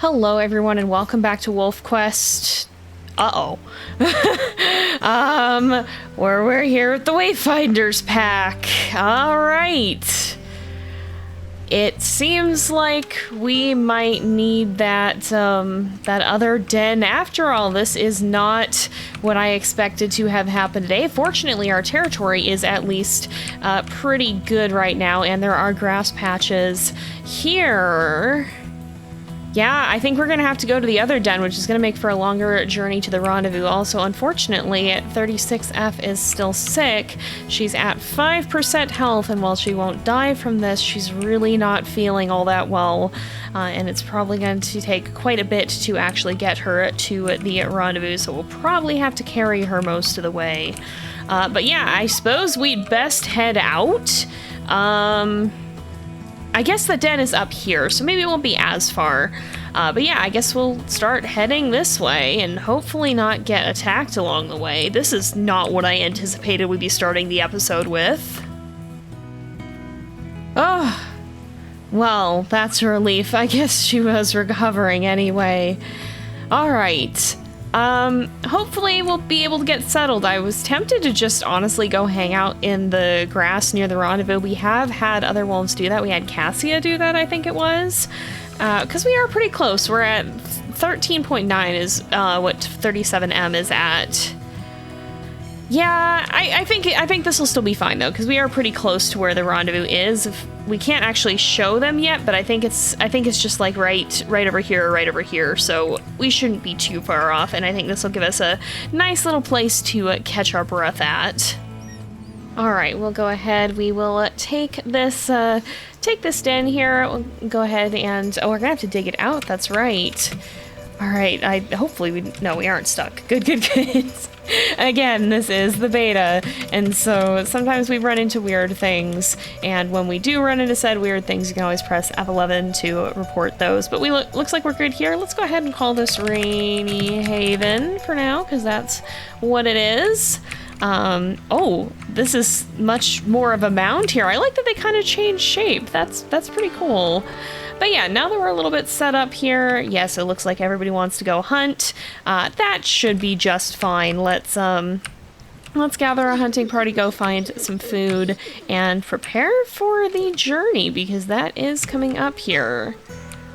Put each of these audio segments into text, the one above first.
Hello everyone and welcome back to WolfQuest. Where we're here with the Wayfinders pack. Alright. It seems like we might need that other den. After all, this is not what I expected to have happen today. Fortunately, our territory is at least pretty good right now, and there are grass patches here. Yeah, I think we're going to have to go to the other den, which is going to make for a longer journey to the rendezvous. Also, unfortunately, 36F is still sick. She's at 5% health, and while she won't die from this, she's really not feeling all that well. And it's probably going to take quite a bit to actually get her to the rendezvous, so we'll probably have to carry her most of the way. But yeah, I suppose we'd best head out. I guess the den is up here, so maybe it won't be as far. But yeah, I guess we'll start heading this way and hopefully not get attacked along the way. This is not what I anticipated we'd be starting the episode with. Oh, well, that's a relief. I guess she was recovering anyway. All right. Hopefully we'll be able to get settled. I was tempted to just honestly go hang out in the grass near the rendezvous. We have had other wolves do that. We had Cassia do that, I think it was. Because we are pretty close. We're at 13.9 is what 37M is at. Yeah, I think this will still be fine though, because we are pretty close to where the rendezvous is. We can't actually show them yet, but I think it's just like right over here, so we shouldn't be too far off, and I think this will give us a nice little place to catch our breath at. All right, we'll go ahead. We will take this den here. We'll go ahead and we're gonna have to dig it out. That's right. All right. Hopefully we aren't stuck. Good. Again, this is the beta, and so sometimes we run into weird things, and when we do run into said weird things, you can always press F11 to report those. But looks like we're good here. Let's go ahead and call this Rainy Haven for now, because that's what it is. Oh, this is much more of a mound here. I like that they kind of changed shape. That's pretty cool. But yeah, now that we're a little bit set up here, yes, it looks like everybody wants to go hunt. That should be just fine. Let's gather a hunting party, go find some food, and prepare for the journey, because that is coming up here.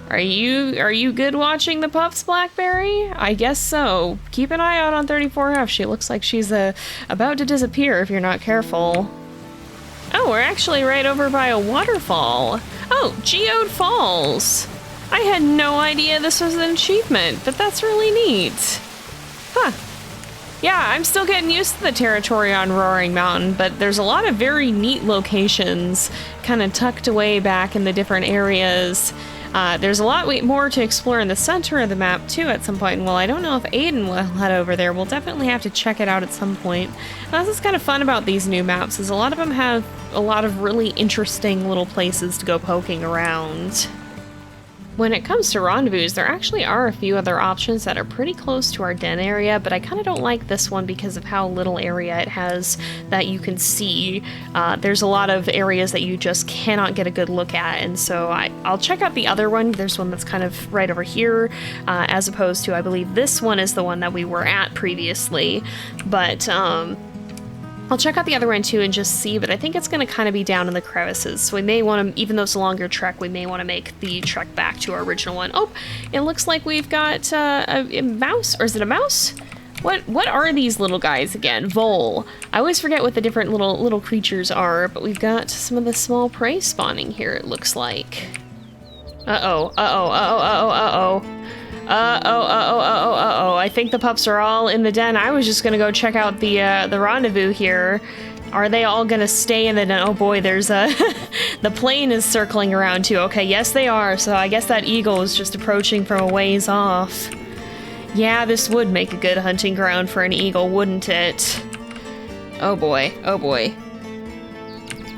Are you good watching the pups, Blackberry? I guess so. Keep an eye out on 34F. She looks like she's about to disappear if you're not careful. Oh, we're actually right over by a waterfall. Oh, Geode Falls. I had no idea this was an achievement, but that's really neat. Huh. Yeah, I'm still getting used to the territory on Hellroaring Mountain, but there's a lot of very neat locations kind of tucked away back in the different areas. There's a lot more to explore in the center of the map, too, at some point. And while I don't know if Aden will head over there, we'll definitely have to check it out at some point. That's what's kind of fun about these new maps, is a lot of them have a lot of really interesting little places to go poking around. When it comes to rendezvous, there actually are a few other options that are pretty close to our den area, but I kind of don't like this one because of how little area it has that you can see. There's a lot of areas that you just cannot get a good look at, and so I'll check out the other one. There's one that's kind of right over here, as opposed to, I believe this one is the one that we were at previously, but I'll check out the other one too and just see, but I think it's going to kind of be down in the crevices, so we may want to, even though it's a longer trek, we may want to make the trek back to our original one. Oh, it looks like we've got a mouse, or is it a mouse? What are these little guys again? Vole. I always forget what the different little creatures are, but we've got some of the small prey spawning here, it looks like. Uh-oh. I think the pups are all in the den. I was just gonna go check out the rendezvous here. Are they all gonna stay in the den? Oh boy, there's the plane is circling around too. Okay, yes they are, so I guess that eagle is just approaching from a ways off. Yeah, this would make a good hunting ground for an eagle, wouldn't it? Oh boy.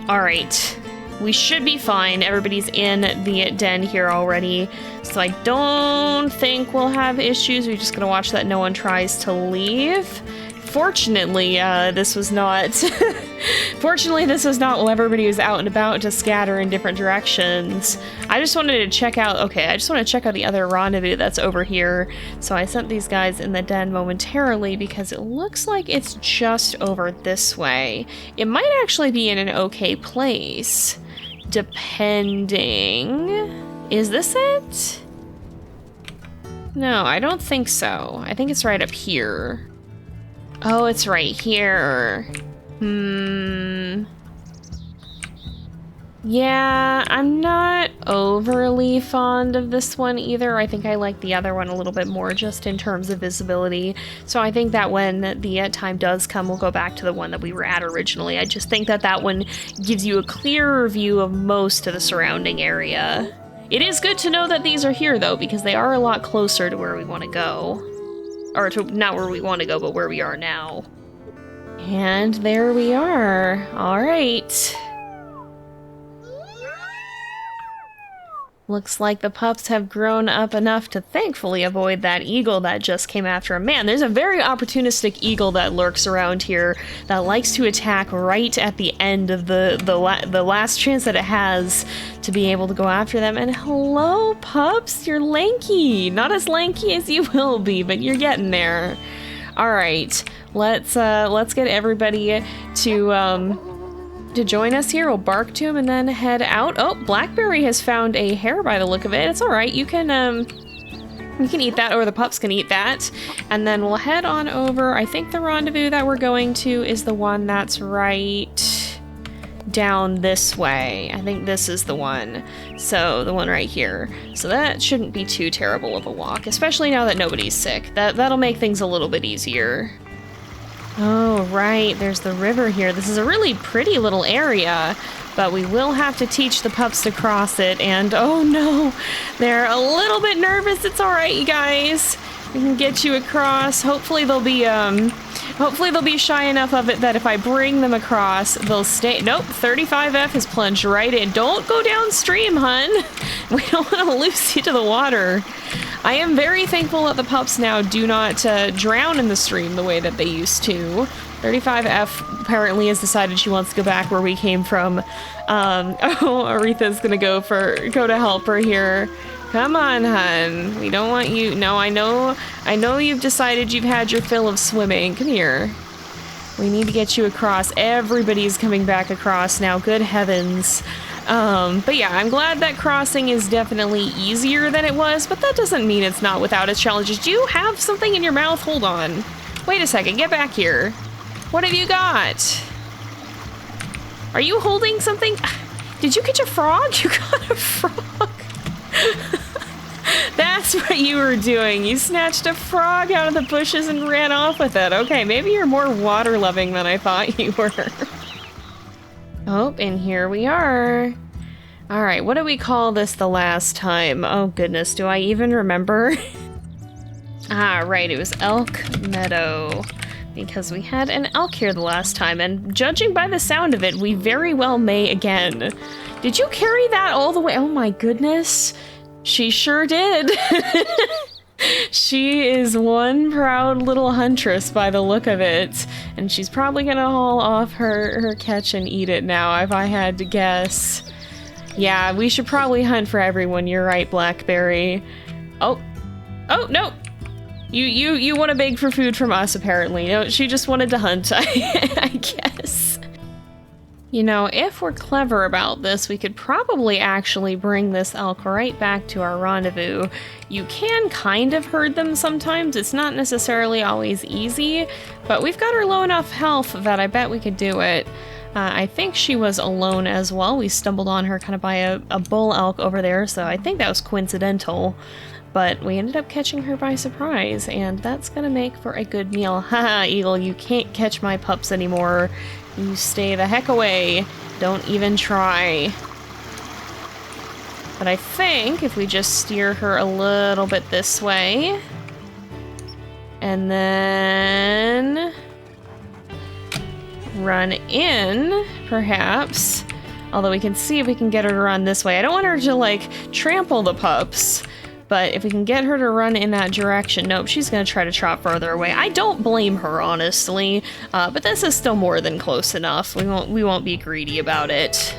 Alright. We should be fine. Everybody's in the den here already, so I don't think we'll have issues. We're just gonna watch that no one tries to leave. Fortunately, this was not Fortunately, this was not while everybody was out and about to scatter in different directions. I just wanted to check out, okay, I just want to check out the other rendezvous that's over here. So I sent these guys in the den momentarily because it looks like it's just over this way. It might actually be in an okay place, depending. Is this it? No, I don't think so. I think it's right up here. Oh, it's right here. Yeah, I'm not overly fond of this one either. I think I like the other one a little bit more just in terms of visibility. So I think that when the time does come, we'll go back to the one that we were at originally. I just think that that one gives you a clearer view of most of the surrounding area. It is good to know that these are here though, because they are a lot closer to where we want to go. Or to not where we want to go, but where we are now. And there we are. All right. Looks like the pups have grown up enough to thankfully avoid that eagle that just came after him. Man, there's a very opportunistic eagle that lurks around here that likes to attack right at the end of the last chance that it has to be able to go after them. And hello, pups, you're lanky. Not as lanky as you will be, but you're getting there. All right, let's get everybody to join us here. We'll bark to him and then head out. Oh, Blackberry has found a hare by the look of it. It's all right. You can eat that, or the pups can eat that. And then we'll head on over. I think the rendezvous that we're going to is the one that's right down this way. I think this is the one. So the one right here. So that shouldn't be too terrible of a walk, especially now that nobody's sick. That'll make things a little bit easier. Oh, right, there's the river here. This is a really pretty little area, but we will have to teach the pups to cross it, and oh no, they're a little bit nervous. It's all right, you guys. We can get you across. Hopefully they'll be shy enough of it that if I bring them across, they'll stay. Nope, 35F has plunged right in. Don't go downstream, hun. We don't want to lose you to the water. I am very thankful that the pups now do not drown in the stream the way that they used to. 35F apparently has decided she wants to go back where we came from. Oh, Aretha's gonna go to help her here. Come on, hun. We don't want you. No, I know you've decided you've had your fill of swimming. Come here. We need to get you across. Everybody's coming back across now. Good heavens. But yeah, I'm glad that crossing is definitely easier than it was, but that doesn't mean it's not without its challenges. Do you have something in your mouth? Hold on. Wait a second. Get back here. What have you got? Are you holding something? Did you get your frog? You got a frog. That's what you were doing. You snatched a frog out of the bushes and ran off with it. Okay, maybe you're more water-loving than I thought you were. Oh, and here we are. All right, what did we call this the last time? Oh goodness, do I even remember? Ah, right, it was Elk Meadow. Because we had an elk here the last time, and judging by the sound of it, we very well may again. Did you carry that all the way? Oh my goodness. She sure did. She is one proud little huntress by the look of it. And she's probably gonna haul off her catch and eat it now, if I had to guess. Yeah, we should probably hunt for everyone. You're right, Blackberry. Oh. Oh, no. You want to beg for food from us, apparently. No, she just wanted to hunt, I guess. You know, if we're clever about this, we could probably actually bring this elk right back to our rendezvous. You can kind of herd them sometimes. It's not necessarily always easy, but we've got her low enough health that I bet we could do it. I think she was alone as well. We stumbled on her kind of by a bull elk over there, so I think that was coincidental. But we ended up catching her by surprise, and that's gonna make for a good meal. Haha, Eagle, you can't catch my pups anymore. You stay the heck away. Don't even try. But I think if we just steer her a little bit this way, and then run in, perhaps. Although we can see if we can get her to run this way. I don't want her to, like, trample the pups. But if we can get her to run in that direction, nope, she's gonna try to trot farther away. I don't blame her, honestly, but this is still more than close enough. We won't be greedy about it.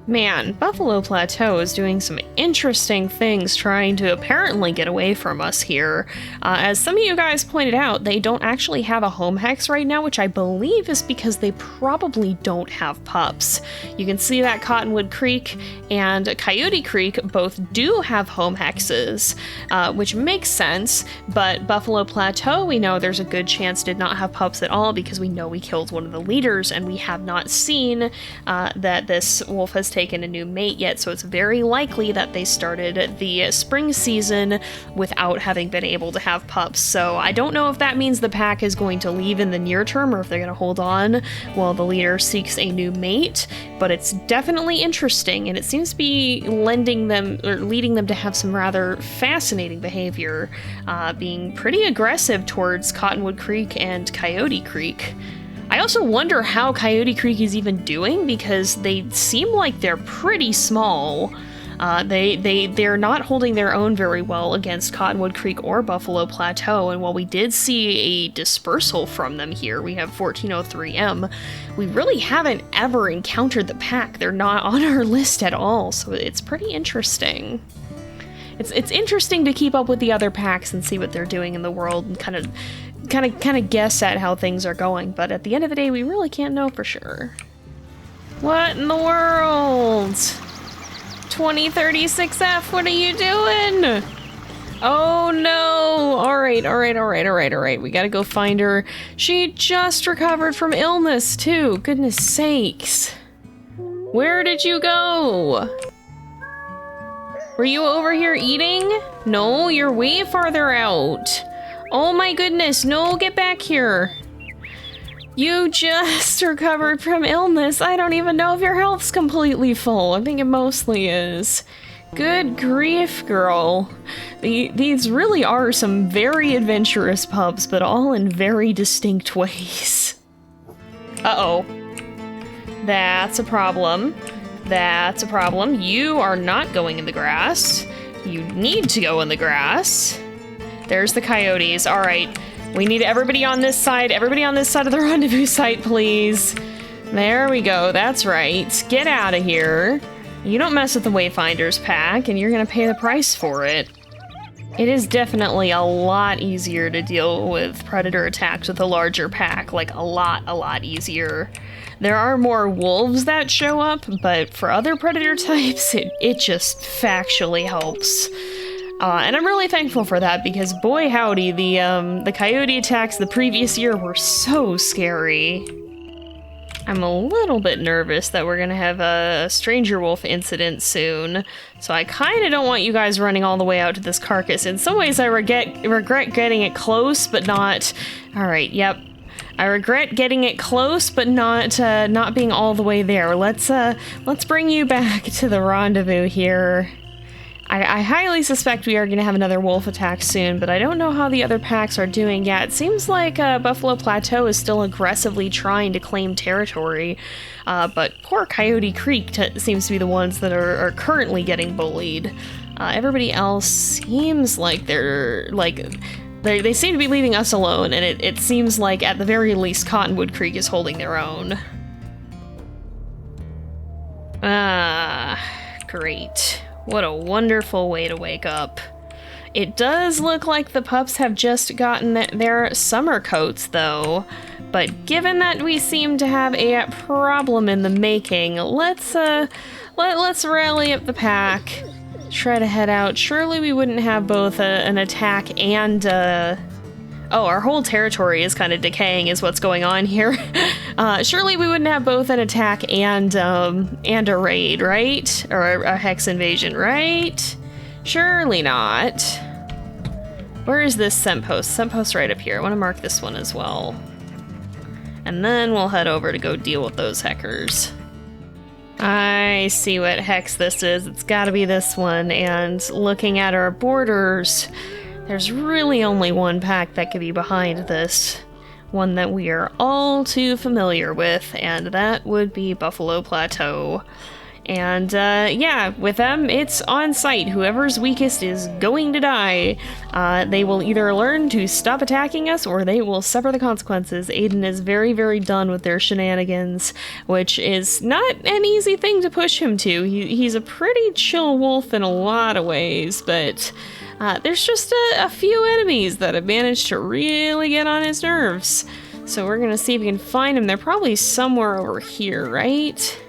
Man, Buffalo Plateau is doing some interesting things trying to apparently get away from us here. As some of you guys pointed out, they don't actually have a home hex right now, which I believe is because they probably don't have pups. You can see that Cottonwood Creek and Coyote Creek both do have home hexes, which makes sense, but Buffalo Plateau, we know there's a good chance did not have pups at all because we know we killed one of the leaders and we have not seen that this wolf has taken a new mate yet, so it's very likely that they started the spring season without having been able to have pups. So I don't know if that means the pack is going to leave in the near term or if they're going to hold on while the leader seeks a new mate, but it's definitely interesting and it seems to be leading them to have some rather fascinating behavior, being pretty aggressive towards Cottonwood Creek and Coyote Creek. I also wonder how Coyote Creek is even doing because they seem like they're pretty small. They're not holding their own very well against Cottonwood Creek or Buffalo Plateau, and while we did see a dispersal from them here, we have 1403M, we really haven't ever encountered the pack. They're not on our list at all, so it's pretty interesting. It's interesting to keep up with the other packs and see what they're doing in the world and kind of guess at how things are going, but at the end of the day, we really can't know for sure. What in the world? 2036F, what are you doing? Oh no! Alright. We gotta go find her. She just recovered from illness too. Goodness sakes. Where did you go? Were you over here eating? No, you're way farther out. Oh my goodness, no, get back here. You just recovered from illness. I don't even know if your health's completely full. I think it mostly is. Good grief, girl. These really are some very adventurous pups, but all in very distinct ways. Uh-oh. That's a problem. That's a problem. You are not going in the grass. You need to go in the grass. There's the coyotes. All right. We need everybody on this side. Everybody on this side of the rendezvous site, please. There we go. That's right. Get out of here. You don't mess with the Wayfinders pack, and you're going to pay the price for it. It is definitely a lot easier to deal with predator attacks with a larger pack. Like, a lot easier. There are more wolves that show up, but for other predator types, it just factually helps. And I'm really thankful for that because boy howdy, the coyote attacks the previous year were so scary. I'm a little bit nervous that we're gonna have a stranger wolf incident soon, so I kinda don't want you guys running all the way out to this carcass. In some ways I regret getting it close, but not... Alright, yep. I regret getting it close, but not being all the way there. Let's bring you back to the rendezvous here. I highly suspect we are going to have another wolf attack soon, but I don't know how the other packs are doing yet. It seems like Buffalo Plateau is still aggressively trying to claim territory, but poor Coyote Creek seems to be the ones that are currently getting bullied. Everybody else seems like they seem to be leaving us alone, and it seems like at the very least Cottonwood Creek is holding their own. Great. What a wonderful way to wake up. It does look like the pups have just gotten their summer coats, though. But given that we seem to have a problem in the making, let's rally up the pack. Try to head out. Surely we wouldn't have both an attack and oh, our whole territory is kind of decaying is what's going on here. Surely we wouldn't have both an attack and a raid, right? Or a hex invasion, right? Surely not. Where is this scent post? Scent post right up here. I want to mark this one as well. And then we'll head over to go deal with those heckers. I see what hex this is. It's gotta be this one. And looking at our borders, there's really only one pack that could be behind this. One that we are all too familiar with, and that would be Buffalo Plateau. And yeah, with them, it's on sight. Whoever's weakest is going to die. They will either learn to stop attacking us or they will suffer the consequences. Aden is very, very done with their shenanigans, which is not an easy thing to push him to. He's a pretty chill wolf in a lot of ways, but there's just a few enemies that have managed to really get on his nerves. So we're gonna see if we can find them. They're probably somewhere over here, right?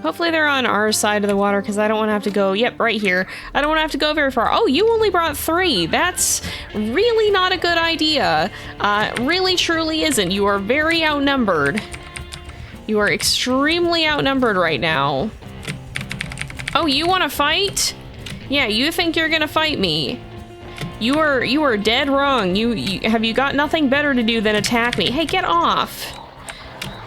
Hopefully they're on our side of the water, because I don't want to have to go, yep, right here. I don't want to have to go very far. Oh, you only brought 3. That's really not a good idea. Really, truly isn't. You are very outnumbered. You are extremely outnumbered right now. Oh, you want to fight? Yeah, you think you're gonna fight me. You are dead wrong. Have you got nothing better to do than attack me? Hey, get off.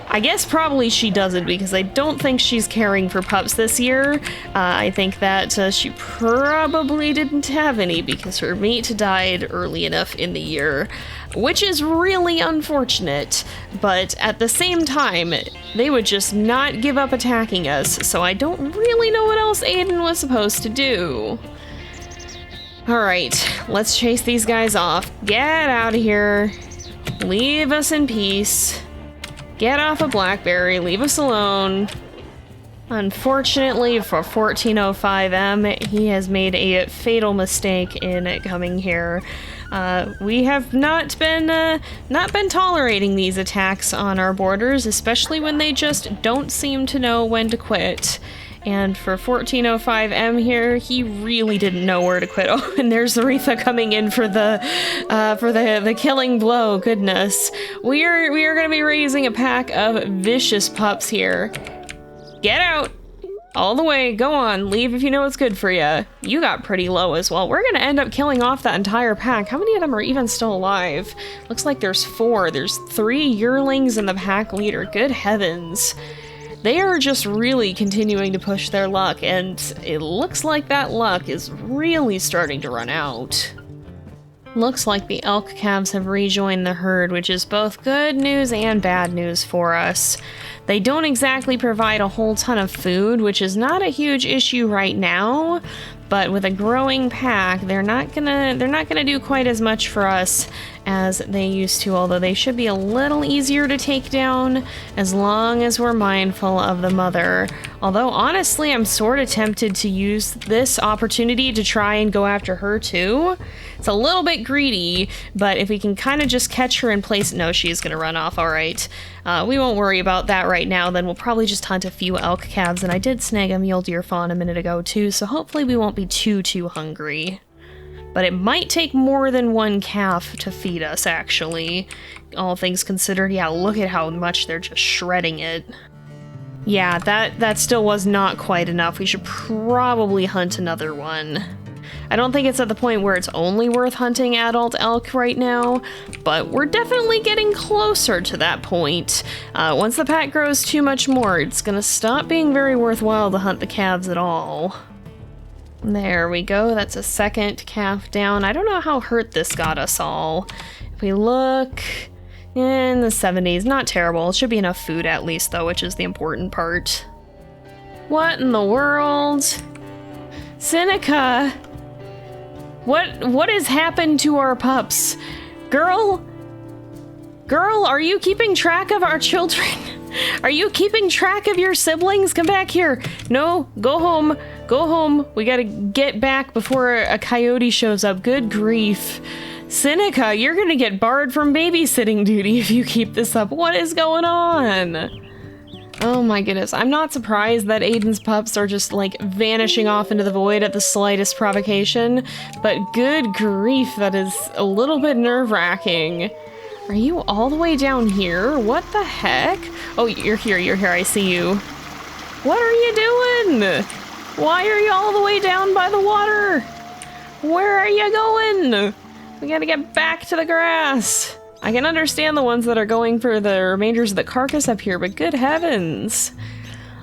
I guess probably she doesn't, because I don't think she's caring for pups this year. I think that she probably didn't have any because her mate died early enough in the year, which is really unfortunate. But at the same time, they would just not give up attacking us, so I don't really know what else Aden was supposed to do. Alright, let's chase these guys off. Get out of here. Leave us in peace. Get off of Blackberry, leave us alone. Unfortunately for 1405M, he has made a fatal mistake in coming here. We have not been tolerating these attacks on our borders, especially when they just don't seem to know when to quit. And for 1405M here, he really didn't know where to quit. Oh, and there's Aretha coming in for the killing blow. Goodness, we are going to be raising a pack of vicious pups here. Get out, all the way. Go on, leave if you know what's good for you. You got pretty low as well. We're going to end up killing off that entire pack. How many of them are even still alive? Looks like there's 4. There's 3 yearlings and the pack leader. Good heavens. They are just really continuing to push their luck, and it looks like that luck is really starting to run out. Looks like the elk calves have rejoined the herd, which is both good news and bad news for us. They don't exactly provide a whole ton of food, which is not a huge issue right now, but with a growing pack, they're not gonna do quite as much for us as they used to, although they should be a little easier to take down as long as we're mindful of the mother. Although honestly, I'm sort of tempted to use this opportunity to try and go after her too. It's a little bit greedy, but if we can kind of just catch her in place, no, she's gonna run off, all right. We won't worry about that right now, then we'll probably just hunt a few elk calves, and I did snag a mule deer fawn a minute ago too, so hopefully we won't be too hungry. But it might take more than 1 calf to feed us, actually. All things considered, yeah, look at how much they're just shredding it. Yeah, that still was not quite enough. We should probably hunt another one. I don't think it's at the point where it's only worth hunting adult elk right now, but we're definitely getting closer to that point. Once the pack grows too much more, it's gonna stop being very worthwhile to hunt the calves at all. There we go, that's a 2nd calf down. I don't know how hurt this got us all. If we look in the 70s, not terrible. It should be enough food at least though, which is the important part. What in the world? Seneca! What has happened to our pups? Girl, are you keeping track of our children? Are you keeping track of your siblings? Come back here. No, go home. Go home. We gotta get back before a coyote shows up. Good grief. Seneca, you're gonna get barred from babysitting duty if you keep this up. What is going on? Oh my goodness. I'm not surprised that Aden's pups are just like vanishing off into the void at the slightest provocation, but good grief, that is a little bit nerve-wracking. Are you all the way down here? What the heck? Oh, you're here, I see you. What are you doing? Why are you all the way down by the water? Where are you going? We gotta get back to the grass. I can understand the ones that are going for the remainders of the carcass up here, but good heavens.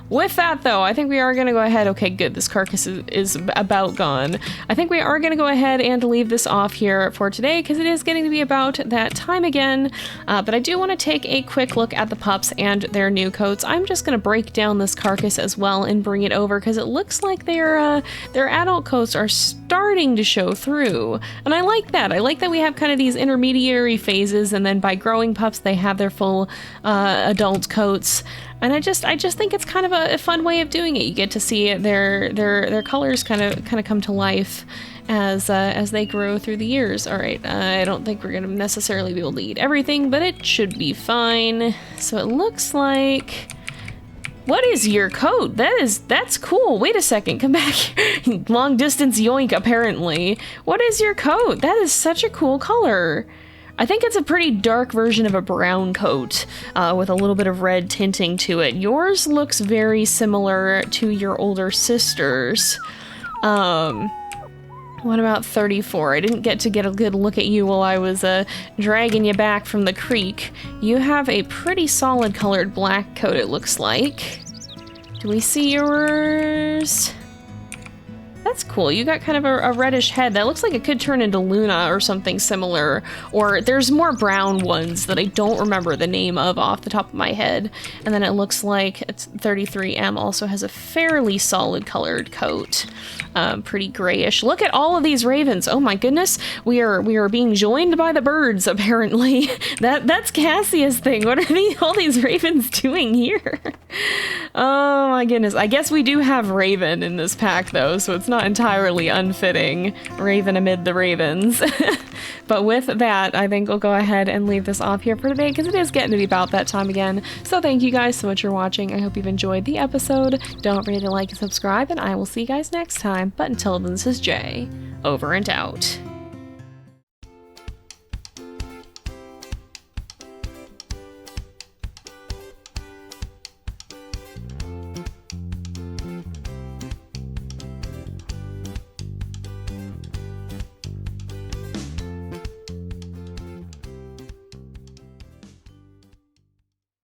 with that, though, I think we are going to go ahead. Okay, good. This carcass is about gone. I think we are going to go ahead and leave this off here for today because it is getting to be about that time again. But I do want to take a quick look at the pups and their new coats. I'm just going to break down this carcass as well and bring it over because it looks like their adult coats are starting to show through. And I like that. I like that we have kind of these intermediary phases, and then by growing pups, they have their full adult coats. And I just think it's kind of a fun way of doing it. You get to see their colors kind of come to life as they grow through the years. All right, I don't think we're gonna necessarily be able to eat everything, but it should be fine. So it looks like. What is your coat? That's cool. Wait a second, come back here. Long distance yoink, apparently. What is your coat? That is such a cool color. I think it's a pretty dark version of a brown coat with a little bit of red tinting to it. Yours looks very similar to your older sister's. What about 34? I didn't get to get a good look at you while I was dragging you back from the creek. You have a pretty solid colored black coat, it looks like. Do we see yours? That's cool. You got kind of a reddish head. That looks like it could turn into Luna or something similar. Or there's more brown ones that I don't remember the name of off the top of my head. And then it looks like it's 33M also has a fairly solid colored coat. Pretty grayish. Look at all of these ravens. Oh my goodness. We are being joined by the birds, apparently. That's Cassia's thing. What are all these ravens doing here? Oh my goodness. I guess we do have Raven in this pack though, so it's not entirely unfitting. Raven amid the ravens. But with that, I think we'll go ahead and leave this off here for today because it is getting to be about that time again. So thank you guys so much for watching. I hope you've enjoyed the episode. Don't forget to like and subscribe, and I will see you guys next time. But until then, this is Jay, over and out.